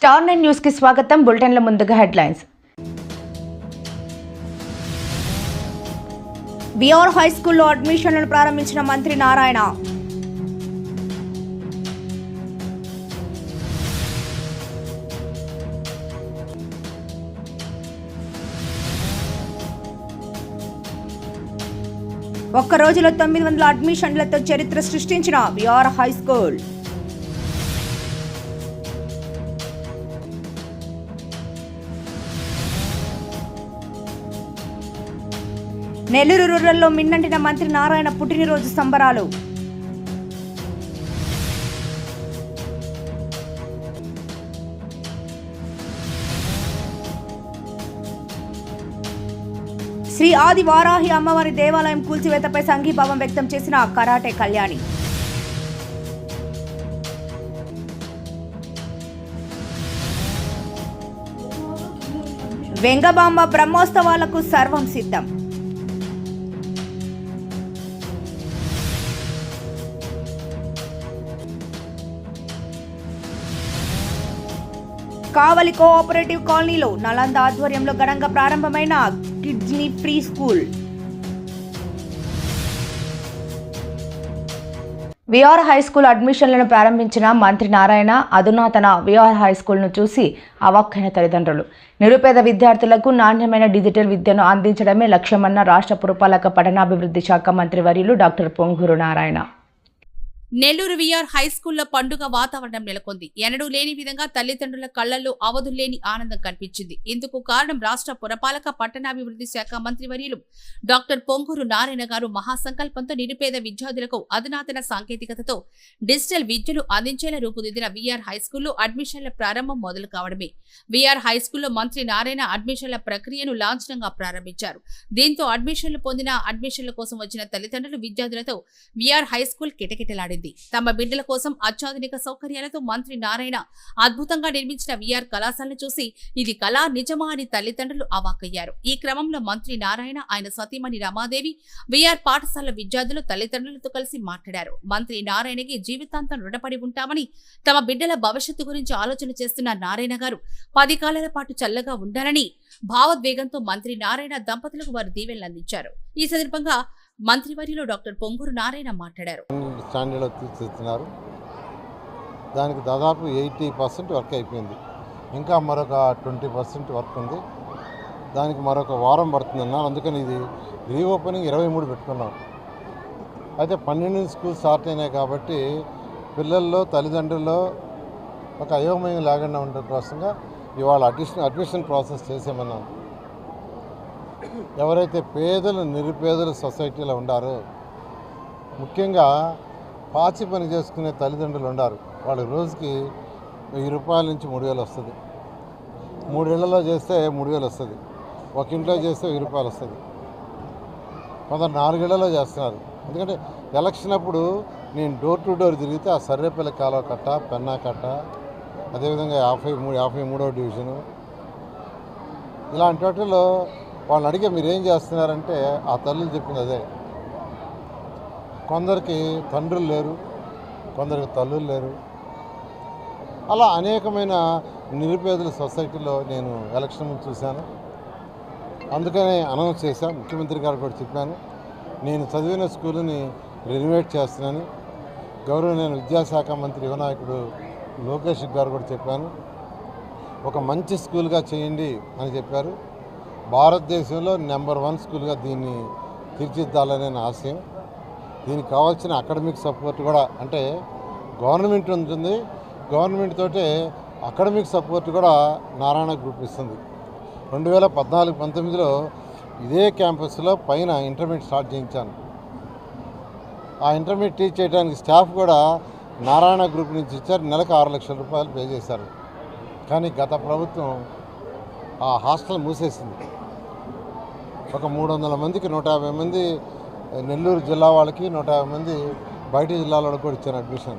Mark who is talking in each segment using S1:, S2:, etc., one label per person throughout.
S1: Star 9 news కి స్వాగతం. బులెటిన్ల ముందుగా హెడ్లైన్స్.
S2: విఆర్ హై స్కూల్లో అడ్మిషన్లను ప్రారంభించిన మంత్రి నారాయణ. ఒక్క రోజులో 900 అడ్మిషన్లతో చరిత్ర సృష్టించిన విఆర్ హై స్కూల్. నెల్లూరు రూరల్లో మిన్నంటిన మంత్రి నారాయణ పుట్టినరోజు సంబరాలు. శ్రీ ఆది వారాహి అమ్మవారి దేవాలయం కూల్చివేతపై సంఘీభావం వ్యక్తం చేసిన కరాటే కళ్యాణి. వెంగబాంబ బ్రహ్మోత్సవాలకు సర్వం సిద్ధం. కావలి కోఆపరేటివ్ కాలనీలో నలంద ఆధ్వర్యంలో ఘనంగా ప్రారంభమైన kidney free school.
S1: VR high school అడ్మిషన్లను ప్రారంభించిన మంత్రి నారాయణ అధునాతన విఆర్ హై స్కూల్ను చూసి అవాక్కైన తల్లిదండ్రులు. నిరుపేద విద్యార్థులకు నాణ్యమైన డిజిటల్ విద్యను అందించడమే లక్ష్యమన్న రాష్ట్ర పురపాలక పట్టణాభివృద్ధి శాఖ మంత్రి వర్యులు doctor Ponguru Narayana.
S3: Nellore VR high స్కూల్లో పండుగ వాతావరణం నెలకొంది. ఎన్నడూ లేని విధంగా తల్లిదండ్రుల కళ్లలో అవధుల్లేని ఆనందం కనిపించింది. ఇందుకు కారణం రాష్ట్ర పురపాలక పట్టణాభివృద్ధి శాఖ మంత్రివర్యులు డాక్టర్ పొంగూరు నారాయణ గారు మహాసంకల్పంతో నిరుపేద విద్యార్థులకు అధునాతన సాంకేతికతతో డిజిటల్ విద్యను అందించేలా రూపుదిద్దిన విఆర్ హై స్కూల్లో అడ్మిషన్ల ప్రారంభం మొదలు కావడమే. విఆర్ హై స్కూల్లో మంత్రి నారాయణ అడ్మిషన్ల ప్రక్రియను లాంఛనంగా ప్రారంభించారు. దీంతో అడ్మిషన్లు పొందిన అడ్మిషన్ల కోసం వచ్చిన తల్లిదండ్రులు విద్యార్థులతో విఆర్ హై స్కూల్ కిటకిటలాడింది. తమ బిడ్డల కోసం అత్యాధునిక సౌకర్యాలతో మంత్రి నారాయణ అద్భుతంగా నిర్మించిన విఆర్ కళాశాలను చూసి ఇది కళా నిజమా అని తల్లిదండ్రులు అవాక్కయ్యారు. ఈ క్రమంలో మంత్రి నారాయణ ఆయన సతీమణి రమాదేవి విఆర్ పాఠశాల విద్యార్థులు తల్లిదండ్రులతో కలిసి మాట్లాడారు. మంత్రి నారాయణకి జీవితాంతం రుణపడి ఉంటామని, తమ బిడ్డల భవిష్యత్తు గురించి ఆలోచన చేస్తున్న నారాయణ గారు 10 కాలాల పాటు చల్లగా ఉండాలని భావోద్వేగంతో మంత్రి నారాయణ దంపతులకు వారు దీవెనలు అందించారు. ఈ సందర్భంగా మంత్రివర్యులు డాక్టర్ పొంగూరు నారాయణ మాట్లాడారు.
S4: స్టాండర్డ్లో తీర్చిదిద్దుతున్నారు. దానికి దాదాపు 80% వర్క్ అయిపోయింది. ఇంకా మరొక 20% వర్క్ ఉంది. దానికి మరొక వారం పడుతుందన్నారు. అందుకని ఇది రీఓపెనింగ్ 23 పెట్టుకున్నాం. అయితే 12 స్కూల్ స్టార్ట్ అయినాయి కాబట్టి పిల్లల్లో తల్లిదండ్రుల్లో ఒక అయోమయం లేకుండా ఉండడం కోసంగా ఇవాళ అడ్మిషన్ ప్రాసెస్ చేసేమన్నాం. ఎవరైతే పేదలు నిరుపేదలు సొసైటీలో ఉండారో, ముఖ్యంగా పాచి పని చేసుకునే తల్లిదండ్రులు ఉండారు, వాళ్ళ రోజుకి 1000 రూపాయల నుంచి 3000 వస్తుంది. 3 ఇళ్లలో చేస్తే 3000 వస్తుంది. ఒక ఇంట్లో చేస్తే 1000 రూపాయలు వస్తుంది. కొందరు 4 ఇళ్లలో చేస్తున్నారు. ఎందుకంటే ఎలక్షన్ అప్పుడు నేను డోర్ టు డోర్ తిరిగితే ఆ సర్రేపల్లి కాలువ కట్ట, పెన్నా కట్ట, అదేవిధంగా 53వ డివిజను, ఇలాంటి వాటిల్లో వాళ్ళని అడిగే మీరు ఏం చేస్తున్నారంటే ఆ తల్లులు చెప్పింది అదే. కొందరికి తండ్రులు లేరు, కొందరికి తల్లులు లేరు. అలా అనేకమైన నిరుపేదల సొసైటీలో నేను ఎలక్షన్ ముందు చూశాను. అందుకనే అనౌన్స్ చేశాను. ముఖ్యమంత్రి గారు కూడా చెప్పాను, నేను చదివిన స్కూల్ని రెనోవేట్ చేస్తున్నాను. గౌరవనీయ విద్యాశాఖ మంత్రి యువనాయకుడు లోకేష్ గారు కూడా చెప్పాను, ఒక మంచి స్కూల్గా చేయండి అని చెప్పారు. భారతదేశంలో నెంబర్ 1 స్కూల్గా దీన్ని తీర్చిదిద్దాలనే నా ఆశయం. దీనికి కావాల్సిన అకాడమిక్ సపోర్ట్ కూడా, అంటే గవర్నమెంట్ ఉంటుంది, గవర్నమెంట్ తోటే అకాడమిక్ సపోర్ట్ కూడా నారాయణ గ్రూప్ ఇస్తుంది. 2014-19లో ఇదే క్యాంపస్లో పైన ఇంటర్మీడియట్ స్టార్ట్ చేయించాను. ఆ ఇంటర్మీడియట్ టీచ్ చేయడానికి స్టాఫ్ కూడా నారాయణ గ్రూప్ నుంచి ఇచ్చారు. నెలకు 6 లక్షల రూపాయలు పే చేశారు. కానీ గత ప్రభుత్వం ఆ హాస్టల్ మూసేసింది. ఒక 300 మందికి 150 మంది నెల్లూరు జిల్లా వాళ్ళకి, 150 మంది బయట జిల్లాలో కూడా ఇచ్చారు అడ్మిషన్.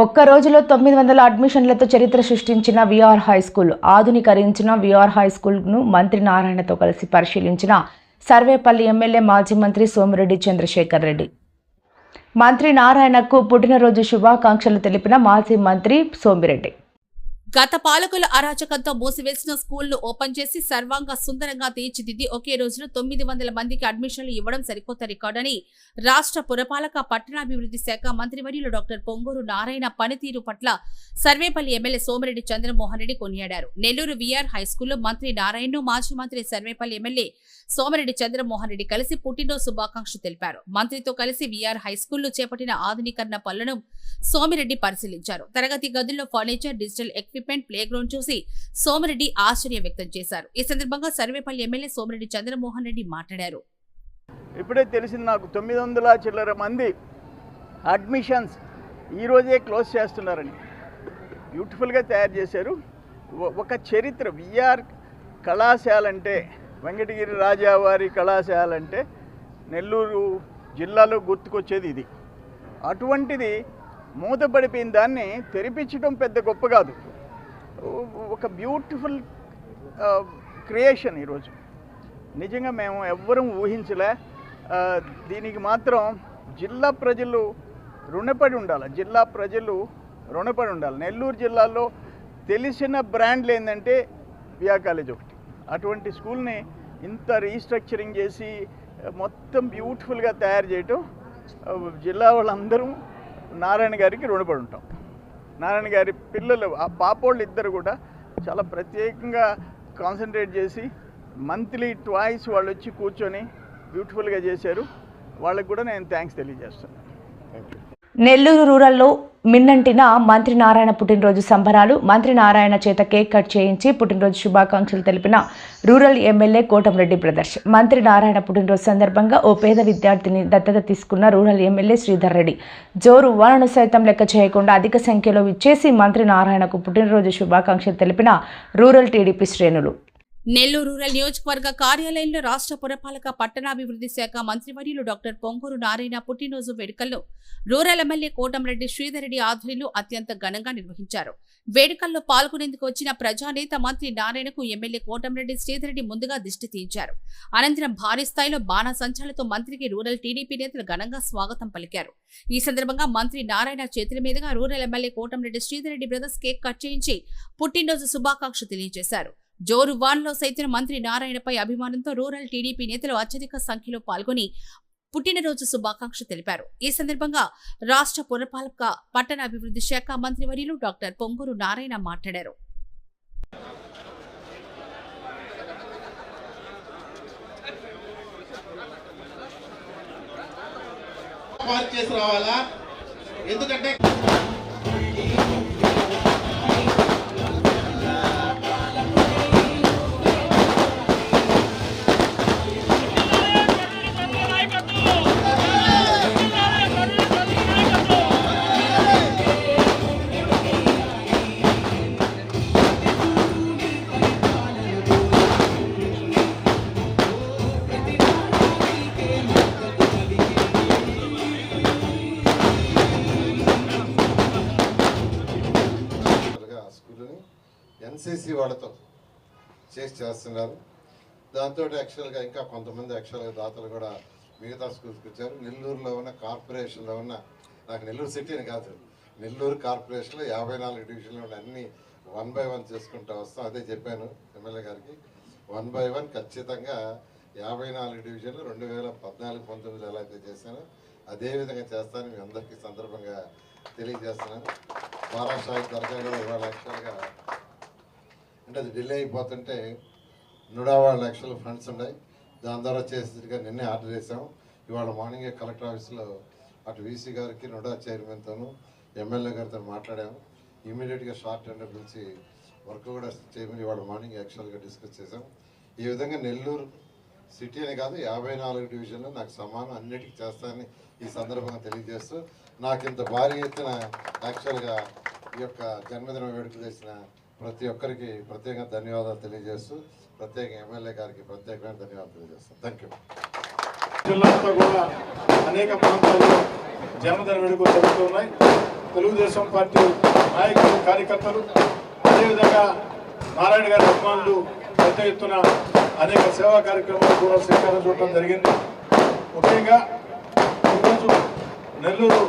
S1: ఒక్క రోజులో 900 అడ్మిషన్లతో చరిత్ర సృష్టించిన విఆర్ హై స్కూల్. ఆధునీకరించిన విఆర్ హై స్కూల్ను మంత్రి నారాయణతో కలిసి పరిశీలించిన సర్వేపల్లి ఎమ్మెల్యే మాజీ మంత్రి సోమిరెడ్డి చంద్రశేఖర్ రెడ్డి. మంత్రి నారాయణకు పుట్టినరోజు శుభాకాంక్షలు తెలిపిన మాజీ మంత్రి సోమిరెడ్డి.
S3: గత పాలకుల అరాచకంతో మూసివేసిన స్కూల్ను ఓపెన్ చేసి సర్వాంగ సుందరంగా తీర్చిదిద్ది ఒకే రోజులో 900 మందికి అడ్మిషన్లు ఇవ్వడం సరికొత్త రికార్డని రాష్ట్ర పురపాలక పట్టణాభివృద్ధి శాఖ మంత్రివర్యులు డాక్టర్ పొంగూరు నారాయణ పనితీరు పట్ల సర్వేపల్లి ఎమ్మెల్యే సోమిరెడ్డి చంద్రమోహన్ రెడ్డి కొనియాడారు. నెల్లూరు విఆర్ హైస్కూల్లో మంత్రి నారాయణను మాజీ మంత్రి సర్వేపల్లి ఎమ్మెల్యే సోమిరెడ్డి చంద్రమోహన్ రెడ్డి కలిసి పుట్టినరోజు శుభాకాంక్షలు తెలిపారు. మంత్రితో కలిసి విఆర్ హైస్కూల్లో చేపట్టిన ఆధునీకరణ పనులను సోమిరెడ్డి పరిశీలించారు. తరగతి గదుల్లో furniture, digital equipment, play ground చూసి సోమిరెడ్డి ఆశ్చర్యం వ్యక్తం చేశారు. ఈ సందర్భంగా సర్వేపల్లి ఎమ్మెల్యే సోమిరెడ్డి చంద్రమోహన్ రెడ్డి మాట్లాడారు.
S5: ఇప్పుడే తెలిసింది నాకు 900 చిల్లర మంది అడ్మిషన్స్ ఈరోజే క్లోజ్ చేస్తున్నారని. బ్యూటిఫుల్గా తయారు చేశారు. ఒక చరిత్ర విఆర్ కళాశాల అంటే, వెంకటగిరి రాజావారి కళాశాల అంటే నెల్లూరు జిల్లాలో గుర్తుకొచ్చేది ఇది. అటువంటిది మూతపడిపోయిన దాన్ని తెరిపించడం పెద్ద గొప్ప కాదు, ఒక బ్యూటిఫుల్ క్రియేషన్. ఈరోజు నిజంగా మేము ఎవ్వరూ ఊహించలే. దీనికి మాత్రం జిల్లా ప్రజలు రుణపడి ఉండాలి. నెల్లూరు జిల్లాలో తెలిసిన బ్రాండ్లు ఏంటంటే విఆర్ కాలేజ్ ఒకటి. అటువంటి స్కూల్ని ఇంత రీస్ట్రక్చరింగ్ చేసి మొత్తం బ్యూటిఫుల్గా తయారు చేయటం జిల్లా వాళ్ళందరూ నారాయణ గారికి రుణపడి ఉంటాం. నారాయణ గారి పిల్లలు, ఆ పాపోళ్ళు ఇద్దరు కూడా చాలా ప్రత్యేకంగా కాన్సన్ట్రేట్ చేసి మంత్లీ ట్వైస్ వాళ్ళు వచ్చి కూర్చొని బ్యూటిఫుల్గా చేశారు. వాళ్ళకి కూడా నేను థ్యాంక్స్ తెలియజేస్తాను.
S1: నెల్లూరు రూరల్లో మిన్నంటిన మంత్రి నారాయణ పుట్టినరోజు సంబరాలు. మంత్రి నారాయణ చేత కేక్ కట్ చేయించి పుట్టినరోజు శుభాకాంక్షలు తెలిపిన రూరల్ ఎమ్మెల్యే కోటంరెడ్డి బ్రదర్స్. మంత్రి నారాయణ పుట్టినరోజు సందర్భంగా ఓ పేద విద్యార్థిని దత్తత తీసుకున్న రూరల్ ఎమ్మెల్యే శ్రీధర్ రెడ్డి జోరు వానను సైతం లెక్క చేయకుండా అధిక సంఖ్యలో విచ్చేసి మంత్రి నారాయణకు పుట్టినరోజు శుభాకాంక్షలు తెలిపిన రూరల్ టీడీపీ శ్రేణులు.
S3: నెల్లూరు రూరల్ నియోజకవర్గ కార్యాలయంలో రాష్ట్ర పురపాలక పట్టణాభివృద్ధి శాఖ మంత్రివర్యులు డాక్టర్ పొంగూరు నారాయణ పుట్టినరోజు వేడుకల్లో రూరల్ ఎమ్మెల్యే కోటంరెడ్డి శ్రీధర్ రెడ్డి ఆధ్వర్యంలో అత్యంత ఘనంగా నిర్వహించారు. వేడుకల్లో పాల్గొనేందుకు వచ్చిన ప్రజానేత మంత్రి నారాయణకు ఎమ్మెల్యే కోటంరెడ్డి శ్రీధర్ రెడ్డి ముందుగా దిష్టి తీయించారు. అనంతరం భారీ స్థాయిలో బాణసంచాలతో మంత్రికి రూరల్ టీడీపీ నేతలు ఘనంగా స్వాగతం పలికారు. ఈ సందర్భంగా మంత్రి నారాయణ చేతుల మీదుగా rural MLA Kotamreddy Sridhar Reddy brothers cake cut చేయించి పుట్టినరోజు శుభాకాంక్షలు తెలియజేశారు. జోరు వాన్లో సైతం మంత్రి నారాయణపై అభిమానంతో రూరల్ టీడీపీ నేతలు అత్యధిక సంఖ్యలో పాల్గొని పుట్టినరోజు శుభాకాంక్షలు తెలిపారు. ఈ సందర్భంగా రాష్ట్ర పురపాలక పట్టణాభివృద్ధి శాఖ మంత్రివర్యులు డాక్టర్ పొంగూరు నారాయణ మాట్లాడారు.
S4: ఎన్సీసీ వాళ్ళతో చేస్తున్నారు. దాంతో యాక్చువల్గా ఇంకా కొంతమంది యాక్చువల్గా దాతలు కూడా మిగతా స్కూల్స్కి వచ్చారు. నెల్లూరులో ఉన్న కార్పొరేషన్లో ఉన్న, నాకు నెల్లూరు సిటీ అని కాదు, నెల్లూరు కార్పొరేషన్లో 54 డివిజన్లు ఉన్న అన్ని 1 by 1 చేసుకుంటూ వస్తాం. అదే చెప్పాను ఎమ్మెల్యే గారికి, 1 by 1 ఖచ్చితంగా 54 డివిజన్లు 2014-19 ఎలా అయితే చేశానో అదేవిధంగా చేస్తానని మీ అందరికీ సందర్భంగా తెలియజేస్తున్నాను. వారాషాయి దర్గా కూడా ఇవాళ యాక్చువల్గా అంటే అది డిలే అయిపోతుంటే 150 లక్షల ఫండ్స్ ఉన్నాయి. దాని ద్వారా చేసేదిగా నిన్నే ఆర్డర్ చేసాము. ఇవాళ మార్నింగే కలెక్టర్ ఆఫీస్లో అటు వీసీ గారికి, నుడా చైర్మన్తోనూ ఎమ్మెల్యే గారితో మాట్లాడాము. ఇమీడియట్గా షార్ట్ టెండర్ పిలిచి వర్క్ కూడా చేయమని ఇవాళ మార్నింగ్ యాక్చువల్గా డిస్కస్ చేసాం. ఈ విధంగా నెల్లూరు సిటీ అని కాదు 54 డివిజన్లు నాకు సమానం అన్నిటికీ చేస్తానని ఈ సందర్భంగా తెలియజేస్తూ, నాకు ఇంత భారీ ఎత్తున యాక్చువల్గా ఈ యొక్క జన్మదిన వేడుకలు చేసిన ప్రతి ఒక్కరికి ప్రత్యేకంగా ధన్యవాదాలు తెలియజేస్తూ, ప్రత్యేకంగా ఎమ్మెల్యే గారికి ప్రత్యేకమైన ధన్యవాదాలు తెలియజేస్తాను. Thank you.
S6: జిల్లాలో కూడా అనేక ప్రాంతాల్లో జన్మదిన వేడుకలు జరుగుతూ ఉన్నాయి. తెలుగుదేశం పార్టీ నాయకులు, కార్యకర్తలు, అదేవిధంగా నారాయణ గారి అభిమానులు పెద్ద ఎత్తున అనేక సేవా కార్యక్రమాలు కూడా శ్రీకారం చుట్టడం జరిగింది. ముఖ్యంగా ఈరోజు నెల్లూరు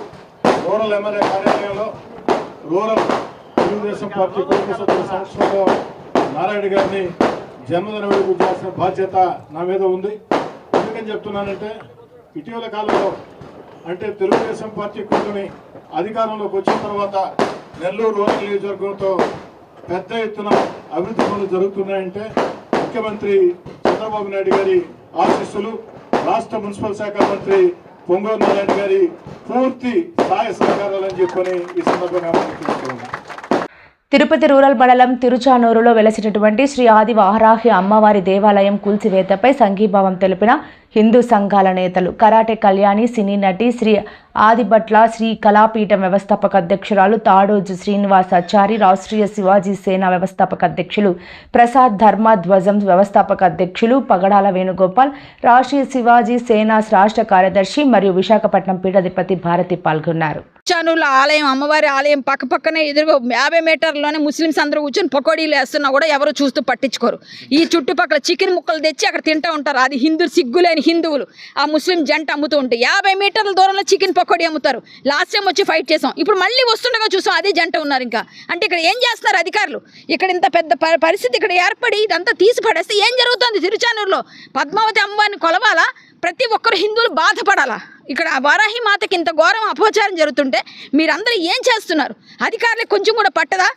S6: రూరల్ ఎమ్మెల్యే కార్యాలయంలో రూరల్ తెలుగుదేశం పార్టీ కుటుంబ సభ్యుల సంవత్సరంలో నారాయణ గారిని జన్మదిన వేడుకలు చేయాల్సిన బాధ్యత నా మీద ఉంది. ఎందుకని చెప్తున్నానంటే ఇటీవల కాలంలో అంటే తెలుగుదేశం పార్టీ కూటమి అధికారంలోకి వచ్చిన తర్వాత నెల్లూరు రూరల్ నియోజకవర్గంతో పెద్ద ఎత్తున అభివృద్ధి పనులు జరుగుతున్నాయంటే ముఖ్యమంత్రి చంద్రబాబు నాయుడు గారి ఆశీస్సులు, రాష్ట్ర మున్సిపల్ శాఖ మంత్రి పొంగూరు నారాయణ గారి పూర్తి సహాయ సహకారాలని చెప్పని ఈ సందర్భంగా మనం తెలుసుకున్నాం.
S1: తిరుపతి రూరల్ మండలం తిరుచానూరులో వెలసినటువంటి శ్రీ ఆది వారాహి అమ్మవారి దేవాలయం కూల్చివేతపై సంఘీభావం తెలిపిన హిందూ సంఘాల నేతలు. కరాటే కళ్యాణి, సినీ నటి శ్రీ ఆదిభట్ల, శ్రీ కళాపీఠం వ్యవస్థాపక అధ్యక్షురాలు తాడోజు శ్రీనివాసాచారి, రాష్ట్రీయ శివాజీ సేన వ్యవస్థాపక అధ్యక్షులు ప్రసాద్ ధర్మ ధ్వజం వ్యవస్థాపక అధ్యక్షులు పగడాల వేణుగోపాల్, రాష్ట్రీయ శివాజీ సేన రాష్ట్ర కార్యదర్శి మరియు విశాఖపట్నం పీఠాధిపతి భారతి పాల్గొన్నారు.
S7: చానూరులో ఆలయం, అమ్మవారి ఆలయం పక్కనే ఎదురుగా 50 మీటర్లలోనే ముస్లిమ్స్ అందరూ కూర్చొని పకోడీలు వేస్తున్నా కూడా ఎవరు చూస్తూ పట్టించుకోరు. ఈ చుట్టుపక్కల చికెన్ ముక్కలు తెచ్చి అక్కడ తింటూ ఉంటారు. అది సిగ్గులేని హిందువులు ఆ ముస్లిం జంట అమ్ముతూ ఉంటే 50 మీటర్ల దూరంలో చికెన్ పకోడీ అమ్ముతారు. లాస్ట్ టైం వచ్చి ఫైట్ చేసాం, ఇప్పుడు మళ్ళీ వస్తుండగా చూసాం అదే జంట ఉన్నారు. ఇంకా అంటే ఇక్కడ ఏం చేస్తున్నారు అధికారులు? ఇక్కడ ఇంత పెద్ద పరిస్థితి ఇక్కడ ఏర్పడి ఇదంతా తీసి పడేస్తే ఏం జరుగుతుంది? తిరుచానూరులో పద్మావతి అమ్మవారిని కొలవాలా? ప్రతి ఒక్కరు హిందువులు బాధపడాలా? ఇక్కడ వారాహి మాతకి ఇంత ఘోరం అపచారం జరుగుతుంటే మీరందరూ ఏం చేస్తున్నారు? అధికారులకు కొంచెం కూడా పట్టదా?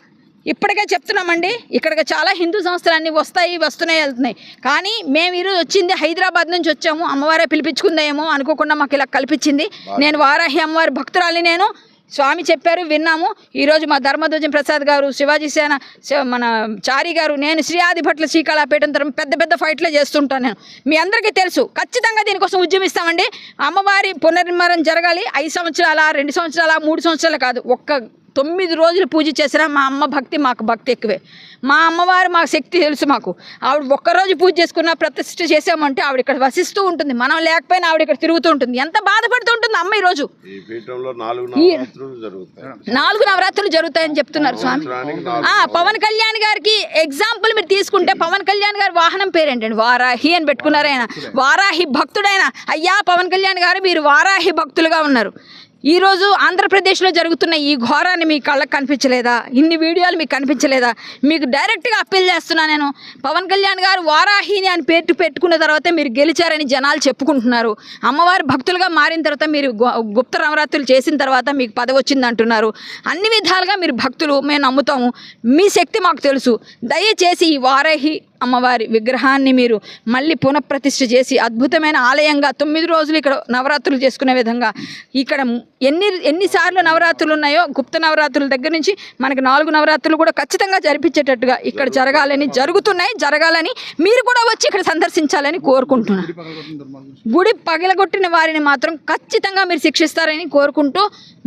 S7: ఇప్పటికే చెప్తున్నామండి, ఇక్కడికి చాలా హిందూ సంస్థలన్నీ వస్తున్నాయి వెళ్తున్నాయి. కానీ మేము ఈరోజు వచ్చింది హైదరాబాద్ నుంచి వచ్చాము. అమ్మవారే పిలిపించుకుందేమో అనుకోకుండా మాకు ఇలా కల్పించింది. నేను వారాహి అమ్మవారి భక్తురాలి. నేను స్వామి చెప్పారు, విన్నాము. ఈరోజు మా ధర్మధ్వజం ప్రసాద్ గారు, శివాజీ సేన మన చారి గారు, నేను శ్రీ ఆదిభట్ల శ్రీకళాపీఠం తరఫున పెద్ద ఫైట్లే చేస్తుంటాను. నేను మీ అందరికీ తెలుసు, ఖచ్చితంగా దీనికోసం ఉద్యమిస్తామండి. అమ్మవారి పునర్నిర్మాణం జరగాలి. 5 సంవత్సరాల 2 సంవత్సరాల 3 సంవత్సరాలు కాదు, 9 రోజులు పూజ చేసినా మా అమ్మ భక్తి మాకు భక్తి ఎక్కువే. మా అమ్మవారు మాకు శక్తి తెలుసు. మాకు ఆవిడ ఒక్కరోజు పూజ చేసుకున్న ప్రతిష్ఠ చేసామంటే ఆవిడ ఇక్కడ వసిస్తూ ఉంటుంది. మనం లేకపోయినా ఆవిడ ఇక్కడ తిరుగుతూ ఉంటుంది. ఎంత బాధపడుతూ ఉంటుంది అమ్మ. ఈరోజు 4 నవరాత్రులు జరుగుతాయని చెప్తున్నారు స్వామి. పవన్ కళ్యాణ్ గారికి ఎగ్జాంపుల్ మీరు తీసుకుంటే, పవన్ కళ్యాణ్ గారి వాహనం పేరేంటండి? వారాహి అని పెట్టుకున్నారు. ఆయన వారాహి భక్తుడైన. అయ్యా పవన్ కళ్యాణ్ గారు, మీరు వారాహి భక్తులుగా ఉన్నారు. ఈరోజు ఆంధ్రప్రదేశ్లో జరుగుతున్న ఈ ఘోరాన్ని మీ కళ్ళకు కనిపించలేదా? ఇన్ని వీడియోలు మీకు కనిపించలేదా? మీకు డైరెక్ట్గా అప్పీల్ చేస్తున్నా నేను. పవన్ కళ్యాణ్ గారు వారాహిని అని పెట్టుకున్న తర్వాత మీరు గెలిచారని జనాలు చెప్పుకుంటున్నారు. అమ్మవారి భక్తులుగా మారిన తర్వాత మీరు గుప్త నవరాత్రులు చేసిన తర్వాత మీకు పదవి వచ్చింది అంటున్నారు. అన్ని విధాలుగా మీరు భక్తులు, మేము నమ్ముతాము. మీ శక్తి మాకు తెలుసు. దయచేసి ఈ వారాహి అమ్మవారి విగ్రహాన్ని మీరు మళ్ళీ పునఃప్రతిష్ఠ చేసి అద్భుతమైన ఆలయంగా 9 రోజులు ఇక్కడ నవరాత్రులు చేసుకునే విధంగా, ఇక్కడ ఎన్నిసార్లు నవరాత్రులు ఉన్నాయో గుప్త నవరాత్రుల దగ్గర నుంచి మనకి 4 నవరాత్రులు కూడా ఖచ్చితంగా జరిపించేటట్టుగా ఇక్కడ జరగాలని మీరు కూడా వచ్చి ఇక్కడ సందర్శించాలని కోరుకుంటున్నాను. గుడి పగిలగొట్టిన వారిని మాత్రం ఖచ్చితంగా మీరు శిక్షిస్తారని కోరుకుంటూ,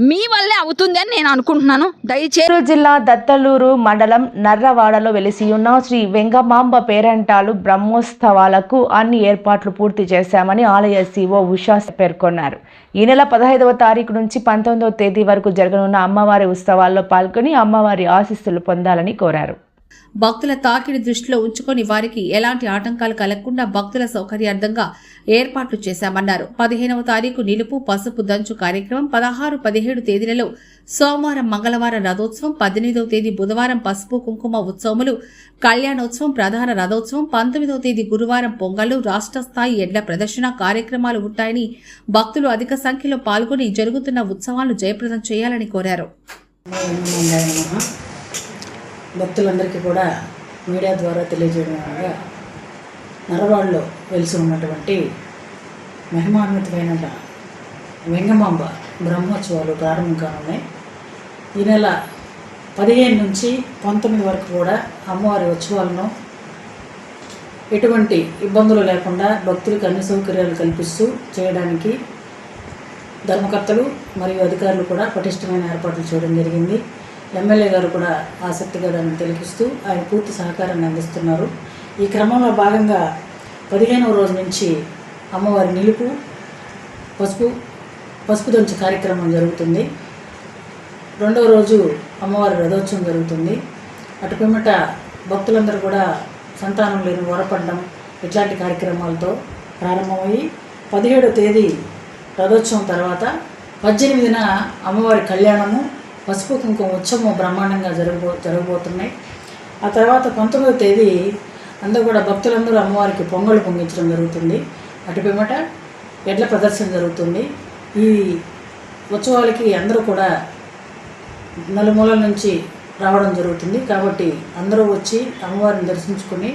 S7: మీ వల్లే అవుతుంది అని నేను అనుకుంటున్నాను. దయచేసి
S1: జిల్లా దత్తలూరు మండలం నర్రవాడలో వెలిసి ఉన్న శ్రీ వెంగమాంబ పేరంటాలు బ్రహ్మోత్సవాలకు అన్ని ఏర్పాట్లు పూర్తి చేశామని ఆలయ సిఓ ఉషా పేర్కొన్నారు. ఈ నెల 15వ తారీఖు నుంచి 19వ తేదీ వరకు జరగనున్న అమ్మవారి ఉత్సవాల్లో పాల్గొని అమ్మవారి ఆశీస్సులు పొందాలని కోరారు.
S3: భక్తుల తాకిడి దృష్టిలో ఉంచుకొని వారికి ఎలాంటి ఆటంకాలు కలగకుండా భక్తుల సౌకర్యార్థంగా ఏర్పాట్లు చేశామన్నారు. 15వ తారీఖు నిలుపు పసుపు దంచు కార్యక్రమం, 16, 17 తేదీలలో సోమవారం, మంగళవారం రథోత్సవం, 18వ తేదీ బుధవారం పసుపు కుంకుమ ఉత్సవములు, కళ్యాణోత్సవం, ప్రధాన రథోత్సవం, 19వ తేదీ గురువారం పొంగళ్లు, రాష్ట్ర స్థాయి ఎడ్ల ప్రదర్శన కార్యక్రమాలు ఉంటాయని భక్తులు అధిక సంఖ్యలో పాల్గొని జరుగుతున్న ఉత్సవాలను జయప్రదం చేయాలని కోరారు.
S8: భక్తులందరికీ కూడా మీడియా ద్వారా తెలియజేయడం అనగా, నరవాడలో వెలిసి ఉన్నటువంటి మహిమాన్వితమైన వెంగమాంబ బ్రహ్మోత్సవాలు ప్రారంభం కానున్నాయి. ఈ నెల 15 నుంచి 19 వరకు కూడా అమ్మవారి ఉత్సవాలను ఎటువంటి ఇబ్బందులు లేకుండా భక్తులకు అన్ని సౌకర్యాలు కల్పిస్తూ చేయడానికి ధర్మకర్తలు మరియు అధికారులు కూడా పటిష్టమైన ఏర్పాట్లు చేయడం జరిగింది. ఎమ్మెల్యే గారు కూడా ఆసక్తిగా దాన్ని తిలకిస్తూ ఆయన పూర్తి సహకారాన్ని అందిస్తున్నారు. ఈ క్రమంలో భాగంగా 15వ రోజు నుంచి అమ్మవారి నిలుపు పసుపు దంచు కార్యక్రమం జరుగుతుంది. 2వ రోజు అమ్మవారి రథోత్సవం జరుగుతుంది. అటు పిమ్మట భక్తులందరూ కూడా సంతానం లేని వరపడ్డం ఇట్లాంటి కార్యక్రమాలతో ప్రారంభమయ్యి 17వ తేదీ రథోత్సవం తర్వాత 18న అమ్మవారి కళ్యాణము, పసుపు కుంకుమ ఉత్సవం బ్రహ్మాండంగా జరగబోతున్నాయి. ఆ తర్వాత 19వ తేదీ అందరూ కూడా భక్తులందరూ అమ్మవారికి పొంగళ్ళు పొంగించడం జరుగుతుంది. అటు పిమ్మట ఎడ్ల ప్రదర్శన జరుగుతుంది. ఈ ఉత్సవాలకి అందరూ కూడా నలుమూలల నుంచి రావడం జరుగుతుంది. కాబట్టి అందరూ వచ్చి అమ్మవారిని దర్శించుకొని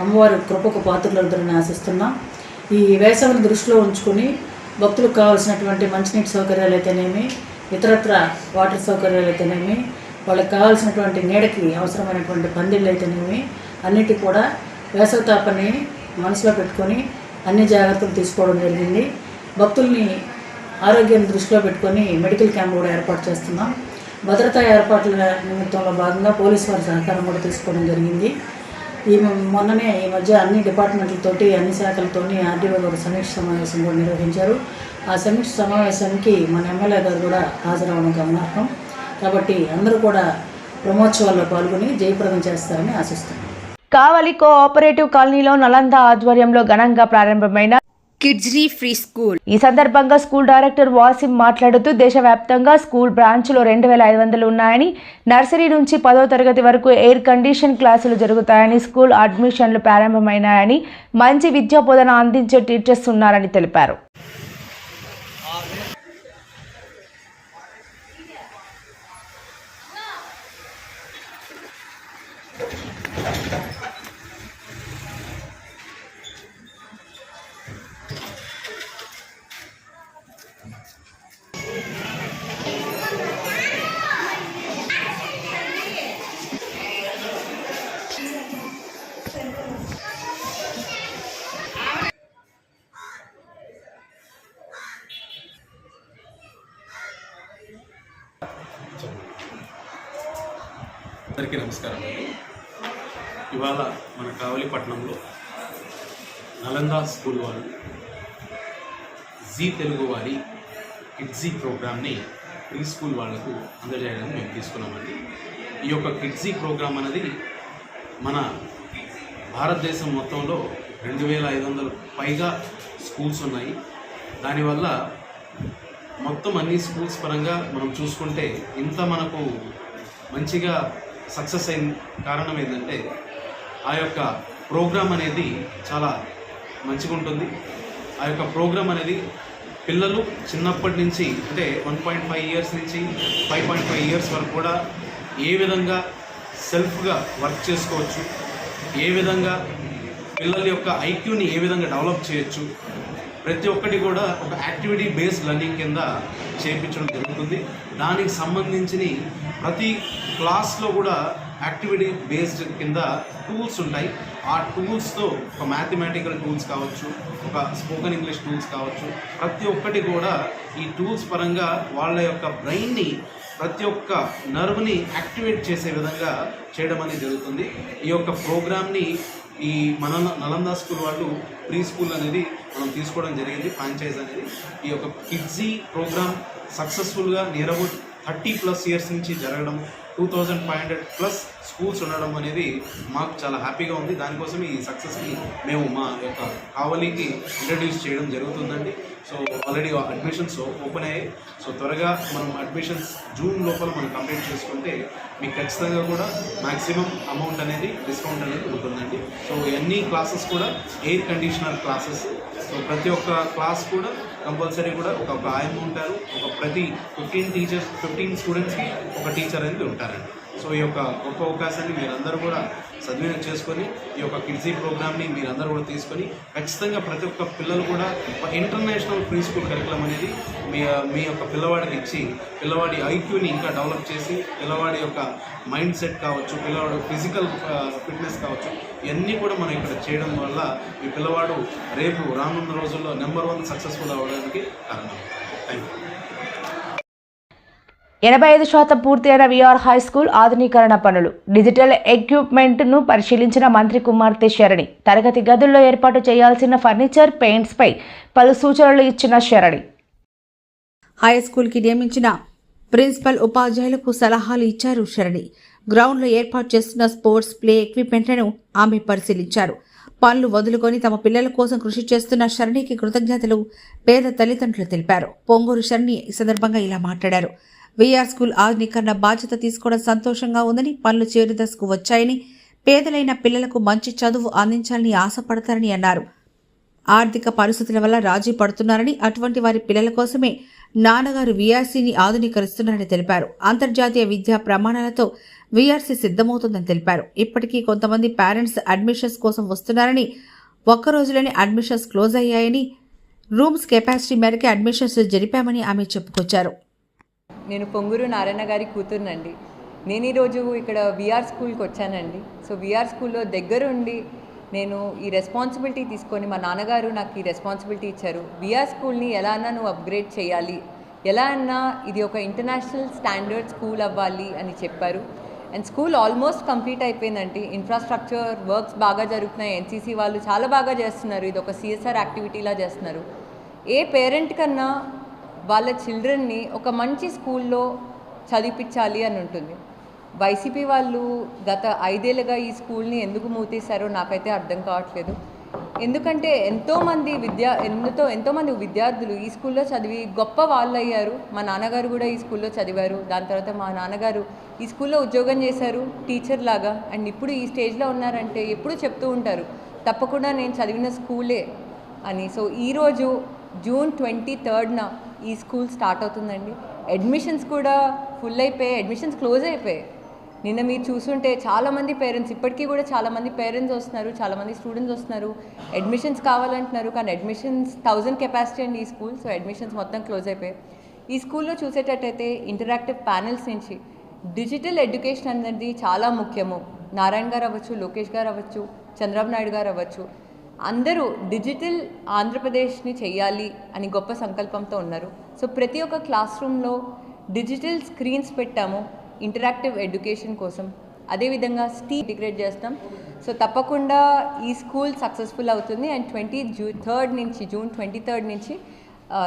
S8: అమ్మవారి కృపకు పాత్రలవుతారని ఆశిస్తున్నాం. ఈ వేసవిని దృష్టిలో ఉంచుకొని భక్తులకు కావాల్సినటువంటి మంచినీటి సౌకర్యాలు అయితేనేమి, ఇతరత్ర వాటర్ సౌకర్యాలు అయితేనేమి, వాళ్ళకి కావాల్సినటువంటి నీడకి అవసరమైనటువంటి పందిళ్ళు అయితేనేమి అన్నిటి కూడా వేసవి తాపాన్ని మనసులో పెట్టుకొని అన్ని జాగ్రత్తలు తీసుకోవడం జరిగింది. భక్తుల్ని ఆరోగ్యాన్ని దృష్టిలో పెట్టుకొని మెడికల్ క్యాంప్ కూడా ఏర్పాటు చేస్తున్నాం. భద్రతా ఏర్పాట్ల నిమిత్తంలో భాగంగా పోలీసు వారి సహకారం కూడా తీసుకోవడం జరిగింది. ఈ మధ్య అన్ని డిపార్ట్మెంట్లతోటి అన్ని శాఖలతోని ఆర్డీఓ గారు సమీక్ష సమావేశం కూడా నిర్వహించారు. ఆ సమీక్ష సమావేశానికి మన ఎమ్మెల్యే గారు కూడా హాజరవడం గమనార్హం. కాబట్టి అందరూ కూడా బ్రహ్మోత్సవాల్లో పాల్గొని జయప్రదం చేస్తారని ఆశిస్తున్నాం.
S1: కావలి కోఆపరేటివ్ కాలనీలో నలంద ఆధ్వర్యంలో ఘనంగా ప్రారంభమైన
S2: కిడ్స్రీ ఫ్రీ స్కూల్.
S1: ఈ సందర్భంగా స్కూల్ డైరెక్టర్ వాసిం మాట్లాడుతూ దేశవ్యాప్తంగా స్కూల్ బ్రాంచ్లో 2500 ఉన్నాయని, నర్సరీ నుంచి 10వ తరగతి వరకు ఎయిర్ కండిషన్ క్లాసులు జరుగుతాయని, స్కూల్ అడ్మిషన్లు ప్రారంభమైనాయని, మంచి విద్యా బోధన అందించే టీచర్స్ ఉన్నారని తెలిపారు.
S9: అందరికీ నమస్కారం అండి. ఇవాళ మన కావలి పట్టణంలో నలంద స్కూల్ వాళ్ళు జీ తెలుగు వారి కిడ్జీ ప్రోగ్రామ్ని ప్రీ స్కూల్ వాళ్లకు అందజేయడానికి మేము తీసుకున్నామండి. ఈ యొక్క కిడ్జీ ప్రోగ్రామ్ అనేది మన భారతదేశం మొత్తంలో 2500 పైగా స్కూల్స్ ఉన్నాయి. దానివల్ల మొత్తం అన్ని స్కూల్స్ పరంగా మనం చూసుకుంటే ఇంత మనకు మంచిగా సక్సెస్ అయిన కారణం ఏంటంటే ఆ యొక్క ప్రోగ్రామ్ అనేది చాలా మంచిగా ఉంటుంది. ఆ యొక్క ప్రోగ్రామ్ అనేది పిల్లలు చిన్నప్పటి నుంచి అంటే 1.5 ఇయర్స్ నుంచి 5.5 ఇయర్స్ వరకు కూడా ఏ విధంగా సెల్ఫ్గా వర్క్ చేసుకోవచ్చు, ఏ విధంగా పిల్లల యొక్క ఐక్యూని ఏ విధంగా డెవలప్ చేయొచ్చు, ప్రతి ఒక్కటి కూడా ఒక యాక్టివిటీ బేస్డ్ లెర్నింగ్ కింద చేయించడం జరుగుతుంది. దానికి సంబంధించిన ప్రతి క్లాస్లో కూడా యాక్టివిటీ బేస్డ్ కింద టూల్స్ ఉంటాయి. ఆ టూల్స్తో ఒక మ్యాథమెటికల్ టూల్స్ కావచ్చు, ఒక స్పోకెన్ ఇంగ్లీష్ టూల్స్ కావచ్చు, ప్రతి ఒక్కటి కూడా ఈ టూల్స్ పరంగా వాళ్ళ యొక్క బ్రెయిన్ని, ప్రతి ఒక్క నర్వ్ని యాక్టివేట్ చేసే విధంగా చేయడం అనేది జరుగుతుంది. ఈ యొక్క ప్రోగ్రామ్ని ఈ మన నలంద స్కూల్ వాళ్ళు ప్రీ స్కూల్ అనేది మనం తీసుకోవడం జరిగింది, ఫ్రాంచైజ్ అనేది. ఈ యొక్క కిడ్జీ ప్రోగ్రామ్ సక్సెస్ఫుల్గా నియర్ అబౌట్ 30+ ఇయర్స్ నుంచి జరగడం, 2500+ స్కూల్స్ ఉండడం అనేది మాకు చాలా హ్యాపీగా ఉంది. దానికోసం ఈ సక్సెస్ని మేము మా యొక్క కావలికి ఇంట్రడ్యూస్ చేయడం జరుగుతుందండి. సో ఆల్రెడీ అడ్మిషన్స్ ఓపెన్ అయ్యాయి. సో త్వరగా మనం అడ్మిషన్స్ జూన్ లోపల మనం కంప్లీట్ చేసుకుంటే మీకు ఖచ్చితంగా కూడా మ్యాక్సిమం అమౌంట్ అనేది డిస్కౌంట్ అనేది ఉంటుందండి. సో అన్ని క్లాసెస్ కూడా ఎయిర్ కండిషనర్ క్లాసెస్. సో ప్రతి ఒక్క క్లాస్ కూడా కంపల్సరీ కూడా ఒక ఆయమ్మ ఉంటారు. ఒక ప్రతి 15 స్టూడెంట్స్కి ఒక టీచర్ అనేది ఉంటారండి. సో ఈ యొక్క గొప్ప అవకాశాన్ని మీరందరూ కూడా సద్వినియోగం చేసుకొని ఈ యొక్క కిడ్జీ ప్రోగ్రామ్ని మీరందరూ కూడా తీసుకొని ఖచ్చితంగా ప్రతి ఒక్క పిల్లలు కూడా ఒక ఇంటర్నేషనల్ ప్రీ స్కూల్ కరికులం అనేది మీ యొక్క పిల్లవాడికి ఇచ్చి పిల్లవాడి ఐక్యూని ఇంకా డెవలప్ చేసి పిల్లవాడి యొక్క మైండ్ సెట్ కావచ్చు, పిల్లవాడు ఫిజికల్ ఫిట్నెస్ కావచ్చు, ఇవన్నీ కూడా మనం ఇక్కడ చేయడం వల్ల మీ పిల్లవాడు రేపు రానున్న రోజుల్లో నెంబర్ 1 సక్సెస్ఫుల్ అవ్వడానికి కారణం. Thank you.
S1: 85% పూర్తయిన విఆర్ హై స్కూల్ ఆధునీకరణ పనులు, డిజిటల్ ఎక్విప్మెంట్ను పరిశీలించిన మంత్రి కుమార్తె శరణి. తరగతి గదుల్లో ఏర్పాటు చేయాల్సిన ఫర్నిచర్, పెయింట్స్పై పలు సూచనలు ఇచ్చిన శరణి.
S2: హై స్కూల్కి నియమించిన ప్రిన్సిపల్ ఉపాధ్యాయులకు సలహాలు ఇచ్చారు శరణి. గ్రౌండ్లో ఏర్పాటు చేస్తున్న స్పోర్ట్స్ ప్లే ఎక్విప్మెంట్లను ఆమె పరిశీలించారు.
S3: పనులు వదులుకొని తమ పిల్లల కోసం కృషి చేస్తున్న శరణికి కృతజ్ఞతలు పేద తల్లిదండ్రులు తెలిపారు. పొంగూరు శరణి ఈ సందర్భంగా ఇలా మాట్లాడారు. వీఆర్ స్కూల్ ఆధునీకరణ బాధ్యత తీసుకోవడం సంతోషంగా ఉందని, పనులు చేరు దశకు వచ్చాయని, పేదలైన పిల్లలకు మంచి చదువు అందించాలని ఆశపడతారని అన్నారు. ఆర్థిక పరిస్థితుల వల్ల రాజీ పడుతున్నారని, అటువంటి వారి పిల్లల కోసమే నాన్నగారు వీఆర్సీని ఆధునీకరిస్తున్నారని తెలిపారు. అంతర్జాతీయ విద్యా ప్రమాణాలతో వీఆర్సీ సిద్ధమవుతుందని తెలిపారు. ఇప్పటికీ కొంతమంది పేరెంట్స్ అడ్మిషన్స్ కోసం వస్తున్నారని, ఒక్క రోజులోనే అడ్మిషన్స్ క్లోజ్ అయ్యాయని, రూమ్స్ కెపాసిటీ మేరకు అడ్మిషన్స్ జరిపామని ఆమె చెప్పుకొచ్చారు.
S10: నేను పొంగూరు నారాయణ గారి కూతురునండి. నేను ఈరోజు ఇక్కడ వీఆర్ స్కూల్కి వచ్చానండి. సో వీఆర్ స్కూల్లో దగ్గరుండి నేను ఈ రెస్పాన్సిబిలిటీ తీసుకొని, మా నాన్నగారు నాకు ఈ రెస్పాన్సిబిలిటీ ఇచ్చారు. వీఆర్ స్కూల్ని ఎలా అన్నా నువ్వు అప్గ్రేడ్ చేయాలి, ఎలా అన్నా ఇది ఒక ఇంటర్నేషనల్ స్టాండర్డ్ స్కూల్ అవ్వాలి అని చెప్పారు. అండ్ స్కూల్ ఆల్మోస్ట్ కంప్లీట్ అయిపోయిందండి. ఇన్ఫ్రాస్ట్రక్చర్ వర్క్స్ బాగా జరుగుతున్నాయి. ఎన్సీసీ వాళ్ళు చాలా బాగా చేస్తున్నారు. ఇది ఒక సిఎస్ఆర్ యాక్టివిటీలా చేస్తున్నారు. ఏ పేరెంట్ కన్నా వాళ్ళ చిల్డ్రన్ని ఒక మంచి స్కూల్లో చదివించాలి అని ఉంటుంది. వైసీపీ వాళ్ళు గత 5 ఏళ్ళుగా ఈ స్కూల్ని ఎందుకు మూతేశారో నాకైతే అర్థం కావట్లేదు. ఎందుకంటే ఎంతోమంది విద్యార్థులు ఈ స్కూల్లో చదివి గొప్ప వాళ్ళు అయ్యారు. మా నాన్నగారు కూడా ఈ స్కూల్లో చదివారు. దాని తర్వాత మా నాన్నగారు ఈ స్కూల్లో ఉద్యోగం చేశారు టీచర్ లాగా. అండ్ ఇప్పుడు ఈ స్టేజ్లో ఉన్నారంటే ఎప్పుడు చెప్తూ ఉంటారు, తప్పకుండా నేను చదివిన స్కూలే అని. సో ఈరోజు జూన్ 23న ఈ స్కూల్ స్టార్ట్ అవుతుందండి. అడ్మిషన్స్ కూడా ఫుల్ అయిపోయాయి, అడ్మిషన్స్ క్లోజ్ అయిపోయాయి. నిన్న మీరు చూస్తుంటే చాలామంది పేరెంట్స్, ఇప్పటికీ కూడా చాలామంది పేరెంట్స్ వస్తున్నారు, చాలామంది స్టూడెంట్స్ వస్తున్నారు, అడ్మిషన్స్ కావాలంటున్నారు. కానీ అడ్మిషన్స్ 1000 కెపాసిటీ అండి ఈ స్కూల్. సో అడ్మిషన్స్ మొత్తం క్లోజ్ అయిపోయాయి. ఈ స్కూల్లో చూసేటట్టయితే ఇంటరాక్టివ్ ప్యానెల్స్ నుంచి డిజిటల్ ఎడ్యుకేషన్ అనేది చాలా ముఖ్యము. నారాయణ గారు అవ్వచ్చు, లోకేష్ గారు అవ్వచ్చు, చంద్రబాబు నాయుడు గారు అవ్వచ్చు, అందరూ డిజిటల్ ఆంధ్రప్రదేశ్ని చెయ్యాలి అని గొప్ప సంకల్పంతో ఉన్నారు. సో ప్రతి ఒక్క క్లాస్ రూమ్లో డిజిటల్ స్క్రీన్స్ పెట్టాము ఇంటరాక్టివ్ ఎడ్యుకేషన్ కోసం. అదేవిధంగా ఇంటిగ్రేట్ చేస్తాం. సో తప్పకుండా ఈ స్కూల్ సక్సెస్ఫుల్ అవుతుంది. అండ్ జూన్ 23 నుంచి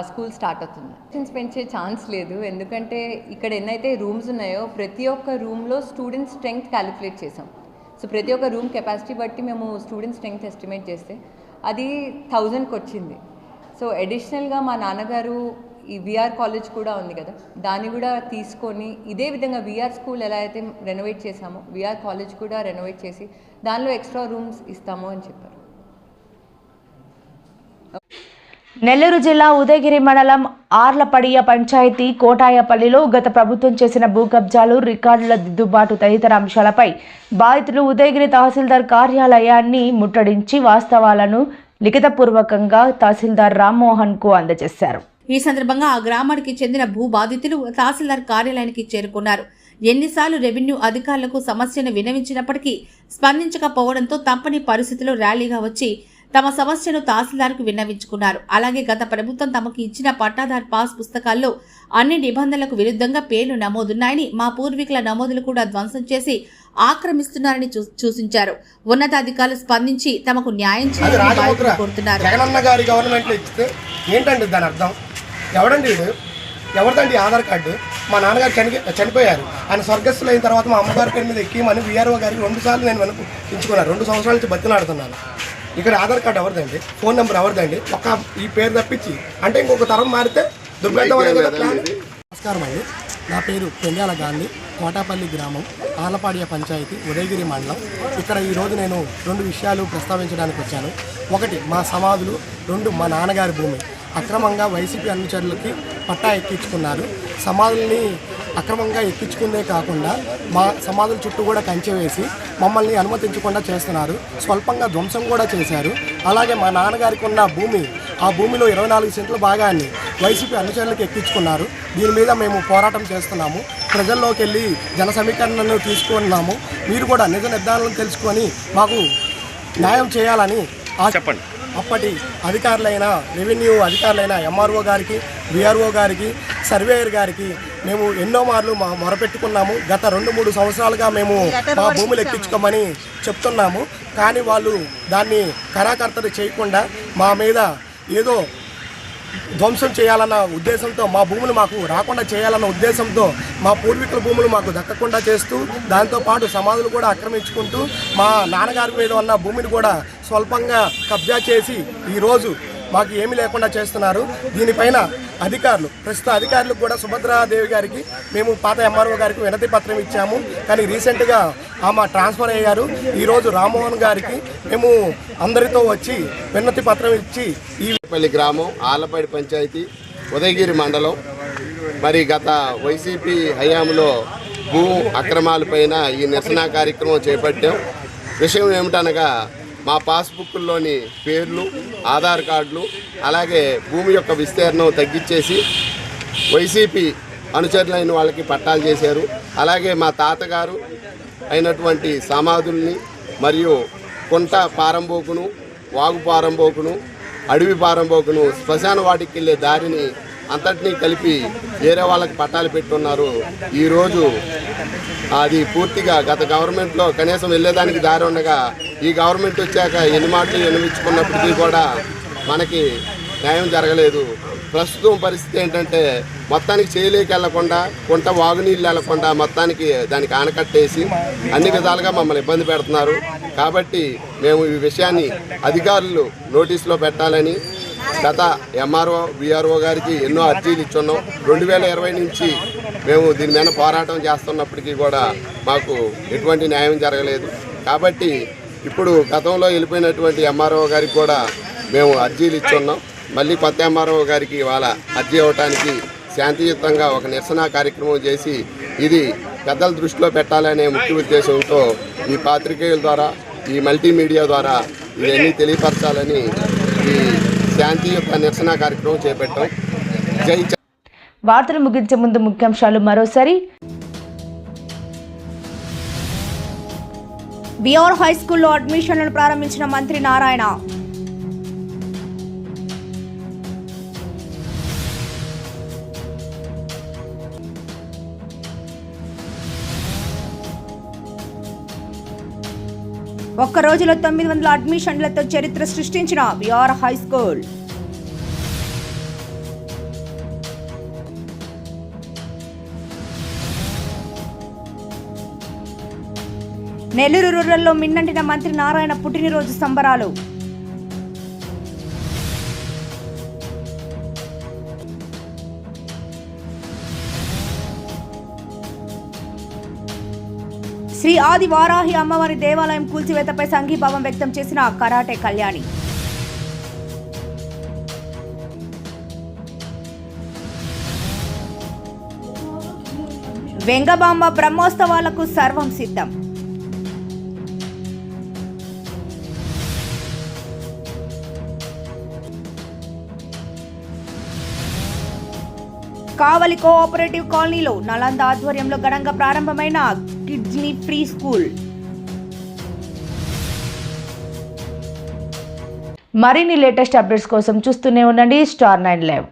S10: స్కూల్ స్టార్ట్ అవుతుంది. స్టూడెంట్స్ పెంచే ఛాన్స్ లేదు. ఎందుకంటే ఇక్కడ ఎన్నైతే రూమ్స్ ఉన్నాయో ప్రతి ఒక్క రూమ్లో స్టూడెంట్ స్ట్రెంగ్త్ క్యాలిక్యులేట్ చేసాం. సో ప్రతి ఒక్క రూమ్ కెపాసిటీ బట్టి మేము స్టూడెంట్ స్ట్రెంగ్త్ ఎస్టిమేట్ చేస్తే అది 1000కి వచ్చింది. సో అడిషనల్గా మా నాన్నగారు ఈ వీఆర్ కాలేజ్ కూడా ఉంది కదా, దాన్ని కూడా తీసుకొని ఇదే విధంగా వీఆర్ స్కూల్ ఎలా అయితే రెనోవేట్ చేశామో వీఆర్ కాలేజ్ కూడా రెనోవేట్ చేసి దానిలో ఎక్స్ట్రా రూమ్స్ ఇస్తాము అని చెప్పారు.
S1: నెల్లూరు జిల్లా ఉదయగిరి మండలం ఆర్లపడియ పంచాయతీ కోటాయపల్లిలో గత ప్రభుత్వం చేసిన భూ కబ్జాలు, రికార్డుల దిద్దుబాటు తదితర అంశాలపై బాధితులు ఉదయగిరి తహసీల్దార్ కార్యాలయాన్ని ముట్టడించి వాస్తవాలను లిఖితపూర్వకంగా తహసీల్దార్ రామ్మోహన్కు అందజేశారు.
S3: ఈ సందర్భంగా ఆ గ్రామానికి చెందిన భూ బాధితులు తహసీల్దార్ కార్యాలయానికి చేరుకున్నారు. ఎన్నిసార్లు రెవెన్యూ అధికారులకు సమస్యను విన్నవించినప్పటికీ స్పందించకపోవడంతో తప్పని పరిస్థితిలో ర్యాలీగా వచ్చి తమ సమస్యను తహసీల్దార్కు విన్నవించుకున్నారు. అలాగే గత ప్రభుత్వం తమకు ఇచ్చిన పట్టాదార్ పాస్ పుస్తకాల్లో అన్ని నిబంధనలకు విరుద్ధంగా పేర్లు నమోదున్నాయని, మా పూర్వీకుల నమోదులు కూడా ధ్వంసం చేసి ఆక్రమిస్తున్నారని సూచించారు. ఉన్నతాధికారులు స్పందించి తమకు న్యాయం చేయాలని కోరుతున్నారు.
S11: జగనన్న గారి గవర్నమెంట్లో ఇస్తే ఏంటండి దాని అర్థం? ఎవడండి ఎవరిదండి ఆధార్ కార్డు? మా నాన్నగారు చనిపోయారు. ఆయన స్వర్గస్థులు అయిన తర్వాత మా అమ్మగారి పేరు మీద ఎక్కిమని వీఆర్ఓ గారికి 2 సార్లు నేను వినిపించుకున్నాను. 2 సంవత్సరాల నుంచి బతిలాడుతున్నాను. ఇక్కడ ఆధార్ కార్డు ఎవరిదండి? ఫోన్ నెంబర్ ఎవరిదండి? ఈ పేరు తప్పించి అంటే ఇంకొక తరం మారితే దుర్భేదం. నమస్కారం అండి, నా పేరు పెండ్యాల గాంధీ, కోటాపల్లి గ్రామం, ఆలపాడియ పంచాయతీ, ఉదయగిరి మండలం. ఇక్కడ ఈరోజు నేను 2 విషయాలు ప్రస్తావించడానికి వచ్చాను. 1 మా సమాధులు, 2 మా నాన్నగారి భూమి. అక్రమంగా వైసీపీ అనుచరులకి పట్టా ఎక్కించుకున్నారు. సమాధుల్ని అక్రమంగా ఎక్కించుకుందే కాకుండా మా సమాధుల చుట్టూ కూడా కంచె వేసి మమ్మల్ని అనుమతించకుండా చేస్తున్నారు. స్వల్పంగా ధ్వంసం కూడా చేశారు. అలాగే మా నాన్నగారికి ఉన్న భూమి, ఆ భూమిలో 24 సెంట్ల భాగాన్ని వైసీపీ అనుచరులకు ఎక్కించుకున్నారు. దీని మీద మేము పోరాటం చేస్తున్నాము. ప్రజల్లోకి వెళ్ళి జన సమీకరణను తీసుకున్నాము. మీరు కూడా నిజ నిర్ధారణలు తెలుసుకొని మాకు న్యాయం చేయాలని చెప్పండి. అప్పటి అధికారులైన రెవెన్యూ అధికారులైన ఎంఆర్ఓ గారికి, విఆర్ఓ గారికి, సర్వేయర్ గారికి మేము ఎన్నో మార్లు మొరపెట్టుకున్నాము. గత 2-3 సంవత్సరాలుగా మేము మా భూములు ఎక్కించుకోమని చెప్తున్నాము. కానీ వాళ్ళు దాన్ని కరాకర్తలు చేయకుండా మా మీద ఏదో ధ్వంసం చేయాలన్న ఉద్దేశంతో, మా భూములు మాకు రాకుండా చేయాలన్న ఉద్దేశంతో మా పూర్వీకుల భూములు మాకు దక్కకుండా చేస్తూ, దాంతోపాటు సమాధులు కూడా ఆక్రమించుకుంటూ మా నాన్నగారి మీద ఉన్న భూమిని కూడా స్వల్పంగా కబ్జా చేసి ఈరోజు మాకు ఏమీ లేకుండా చేస్తున్నారు. దీనిపైన ప్రస్తుత అధికారులకు కూడా సుభద్రాదేవి గారికి మేము పాత ఎంఆర్ఓ గారికి వినతి పత్రం ఇచ్చాము. కానీ రీసెంట్గా ఆమె ట్రాన్స్ఫర్ అయ్యారు. ఈరోజు రామ్మోహన్ గారికి మేము అందరితో వచ్చి వినతి పత్రం ఇచ్చి
S12: పల్లి గ్రామం ఆలపాడి పంచాయతీ ఉదయగిరి మండలం మరి గత వైసీపీ హయాంలో భూ అక్రమాలపైన ఈ నిరసన కార్యక్రమం చేపట్టాం. విషయం ఏమిటనగా మా పాస్బుక్ల్లోని పేర్లు, ఆధార్ కార్డులు, అలాగే భూమి యొక్క విస్తీర్ణం తగ్గించేసి వైసీపీ అనుచరులైన వాళ్ళకి పట్టాలు చేశారు. అలాగే మా తాతగారు అయినటువంటి సమాధుల్ని మరియు కుంట పారంబోకును, వాగు పారంబోకును, అడవి పారంబోకును, శ్మశాన వాటికి వెళ్ళే దారిని అంతటినీ కలిపి వేరే వాళ్ళకి పట్టాలు పెట్టున్నారు. ఈరోజు అది పూర్తిగా గత గవర్నమెంట్లో కనీసం వెళ్ళేదానికి దారి ఉండగా ఈ గవర్నమెంట్ వచ్చాక ఎన్ని మాటలు వినిపించుకున్నప్పటికీ కూడా మనకి న్యాయం జరగలేదు. ప్రస్తుతం పరిస్థితి ఏంటంటే మొత్తానికి చేయలేక వెళ్లకుండా కుంట వాగునీళ్ళు వెళ్లకుండా మొత్తానికి దానికి ఆనకట్టేసి అన్ని విధాలుగా మమ్మల్ని ఇబ్బంది పెడుతున్నారు. కాబట్టి మేము ఈ విషయాన్ని అధికారులు నోటీసులో పెట్టాలని గత ఎంఆర్ఓ విఆర్ఓ గారికి ఎన్నో అర్జీలు ఇచ్చున్నాం. 2020 నుంచి మేము దీని మీద పోరాటం చేస్తున్నప్పటికీ కూడా మాకు ఎటువంటి న్యాయం జరగలేదు. కాబట్టి ఇప్పుడు గతంలో వెళ్ళిపోయినటువంటి ఎంఆర్ఓ గారికి కూడా మేము అర్జీలు ఇచ్చున్నాం. మళ్ళీ కొత్త ఎంఆర్ఓ గారికి ఇవాళ అర్జీ ఇవ్వడానికి శాంతియుతంగా ఒక నిరసన కార్యక్రమం చేసి ఇది పెద్దల దృష్టిలో పెట్టాలనే ముఖ్య ఉద్దేశంతో ఈ పాత్రికేయుల ద్వారా, ఈ మల్టీమీడియా ద్వారా ఇవన్నీ తెలియపరచాలని ఈ శాంతియుత నిరసన కార్యక్రమం చేపట్టాం. జై.
S1: వార్తలు ముగించే ముందు ముఖ్యాంశాలు మరోసారి.
S2: విఆర్ హై స్కూల్లో అడ్మిషన్లను ప్రారంభించిన మంత్రి నారాయణ. ఒక్క రోజులో 900 అడ్మిషన్లతో చరిత్ర సృష్టించిన విఆర్ హై స్కూల్. నెల్లూరు రూరల్లో మిన్నంటిన మంత్రి నారాయణ పుట్టినరోజు సంబరాలు. శ్రీ ఆది వారాహి అమ్మవారి దేవాలయం కూల్చివేతపై సంఘీభావం వ్యక్తం చేసిన కరాటే కళ్యాణి. వెంగబాంబ బ్రహ్మోత్సవాలకు సర్వం సిద్ధం. కావలి కోఆపరేటివ్ కాలనీలో నలంద ఆధ్వర్యంలో ఘనంగా ప్రారంభమైన కిడ్స్ ని ఫ్రీ స్కూల్.
S1: మరిన్ని లేటెస్ట్ అప్డేట్స్ కోసం చూస్తూనే ఉండండి Star 9 Live.